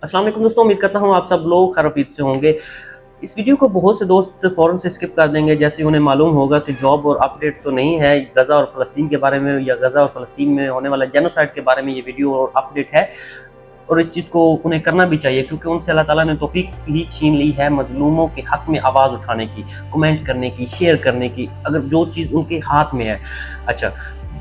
अस्सलाम वालेकुम दोस्तों, उम्मीद करता हूँ आप सब लोग खैर-ओ-आफियत से होंगे। इस वीडियो को बहुत से दोस्त फ़ौरन से स्किप कर देंगे, जैसे उन्हें मालूम होगा कि जॉब और अपडेट तो नहीं है गज़ा और फ़लस्तीन के बारे में, या गज़ा और फ़लस्तीन में होने वाला जेनोसाइड के बारे में ये वीडियो और अपडेट है। और इस चीज़ को उन्हें करना भी चाहिए, क्योंकि उनसे अल्लाह ताला ने तौफ़ीक ही छीन ली है मज़लूमों के हक़ में आवाज़ उठाने की, कमेंट करने की, शेयर करने की, अगर जो चीज़ उनके हाथ में है। अच्छा,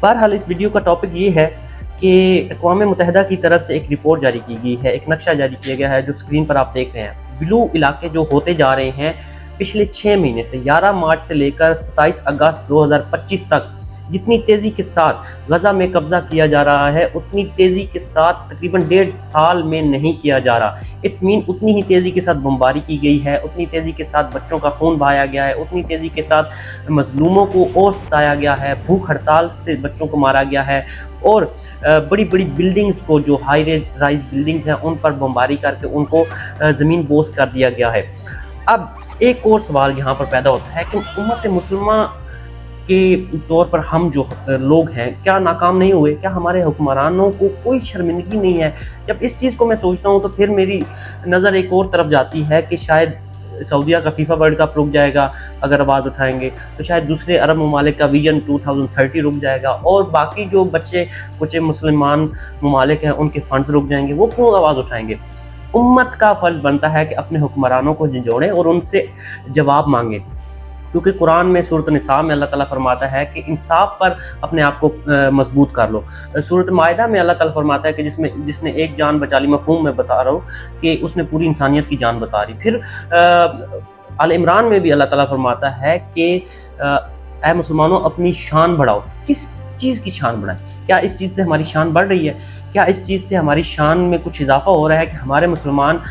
बहरहाल इस वीडियो का टॉपिक ये है कि अक़वाम मुत्तहिदा की तरफ से एक रिपोर्ट जारी की गई है, एक नक्शा जारी किया गया है जो स्क्रीन पर आप देख रहे हैं। ब्लू इलाके जो होते जा रहे हैं पिछले 6 महीने से 11 मार्च से लेकर 27 अगस्त 2025 तक, जितनी तेज़ी के साथ गज़ा में कब्ज़ा किया जा रहा है, उतनी तेज़ी के साथ तकरीबन 1.5 साल में नहीं किया जा रहा। इट्स मीन उतनी ही तेज़ी के साथ बमबारी की गई है, उतनी तेज़ी के साथ बच्चों का खून बहाया गया है, उतनी तेज़ी के साथ मज़लूमों को और सताया गया है, भूख हड़ताल से बच्चों को मारा गया है, और बड़ी-बड़ी बिल्डिंग्स को, जो हाई राइज़ बिल्डिंग्स हैं, उन पर बमबारी करके उनको ज़मीन बोस कर दिया गया है। अब एक और सवाल यहाँ पर पैदा होता है कि उम्मत मुस्लिमा के तौर पर हम जो लोग हैं, क्या नाकाम नहीं हुए? क्या हमारे हुक्मरानों को कोई शर्मिंदगी नहीं है? जब इस चीज़ को मैं सोचता हूँ तो फिर मेरी नज़र एक और तरफ जाती है कि शायद सऊदीया का फीफा वर्ल्ड कप रुक जाएगा अगर आवाज़ उठाएंगे, तो शायद दूसरे अरब ममालिक का विजन 2030 रुक जाएगा, और बाकी जो बच्चे कुछ मुसलमान ममालिक हैं उनके फंड्स रुक जाएंगे। वो क्यों आवाज़ उठाएंगे? उम्मत का फ़र्ज़ बनता है कि अपने हुक्मरानों को झिंझोड़ें और उनसे जवाब मांगे, क्योंकि कुरान में सूरत निसा में अल्लाह ताला फरमाता है कि इंसाफ पर अपने आप को मजबूत कर लो। सूरत माइदा में अल्लाह ताला फरमाता है कि जिसने एक जान बचा ली, मफहूम में बता रहा हूँ कि उसने पूरी इंसानियत की जान बता रही। फिर आल इमरान में भी अल्लाह ताला फरमाता है कि ऐ मुसलमानों अपनी शान बढ़ाओ। किस चीज़ की शान बढ़ाएं? क्या इस चीज़ से हमारी शान बढ़ रही है? क्या इस चीज़ से हमारी शान में कुछ इजाफा हो रहा है कि हमारे मुसलमान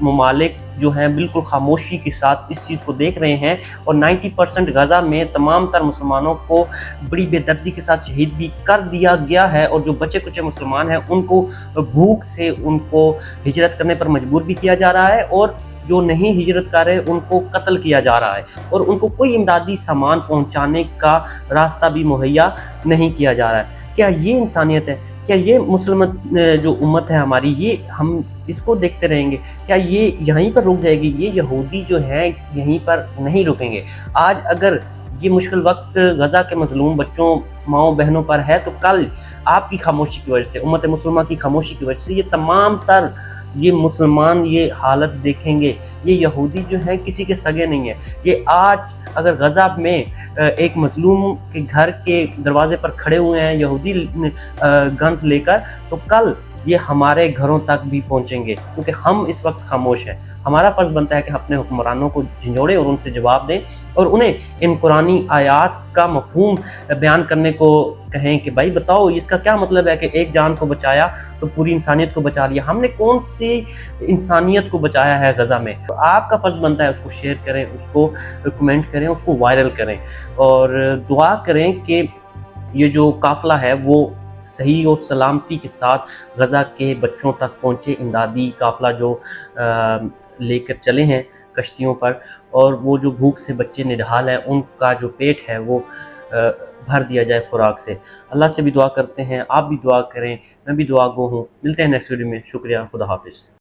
ममालिक जो हैं बिल्कुल खामोशी के साथ इस चीज़ को देख रहे हैं, और 90% गज़ा में तमाम तर मुसलमानों को बड़ी बेदर्दी के साथ शहीद भी कर दिया गया है, और जो बचे कुचे मुसलमान हैं उनको भूख से उनको हिजरत करने पर मजबूर भी किया जा रहा है, और जो नहीं हिजरत कर रहे उनको कत्ल किया जा रहा है, और उनको कोई इमदादी सामान पहुँचाने का रास्ता भी मुहैया नहीं किया जा रहा है। क्या ये इंसानियत है? क्या ये मुस्लिम जो उम्मत है हमारी, ये हम इसको देखते रहेंगे? क्या ये यहीं पर रुक जाएगी? ये यहूदी जो हैं यहीं पर नहीं रुकेंगे। आज अगर ये मुश्किल वक्त गज़ा के मज़लूम बच्चों, माँओं बहनों पर है, तो कल आपकी खामोशी की वजह से, उम्मत मुस्लिमा की खामोशी की वजह से ये तमाम तर ये मुसलमान ये हालत देखेंगे। ये यहूदी जो हैं किसी के सगे नहीं हैं। ये आज अगर गज़ा में एक मज़लूम के घर के दरवाजे पर खड़े हुए हैं यहूदी गन्स लेकर, तो कल ये हमारे घरों तक भी पहुँचेंगे, क्योंकि हम इस वक्त खामोश हैं। हमारा फ़र्ज़ बनता है कि अपने हुक्मरानों को झिंझोड़ें और उनसे जवाब दें, और उन्हें इन कुरानी आयात का मफ़हूम बयान करने को कहें कि भाई बताओ इसका क्या मतलब है कि एक जान को बचाया तो पूरी इंसानियत को बचा लिया। हमने कौन सी इंसानियत को बचाया है गज़ा में? तो आपका फ़र्ज़ बनता है उसको शेयर करें, उसको कमेंट करें, उसको वायरल करें, और दुआ करें कि ये जो काफ़िला है वो सही और सलामती के साथ गज़ा के बच्चों तक पहुँचे। इमदादी काफ़िला जो लेकर चले हैं कश्तियों पर, और वो जो भूख से बच्चे निढाल हैं उनका जो पेट है वो भर दिया जाए खुराक से। अल्लाह से भी दुआ करते हैं, आप भी दुआ करें, मैं भी दुआ गो हूँ। मिलते हैं नेक्स्ट वीडियो में। शुक्रिया, खुदा हाफ़िज़।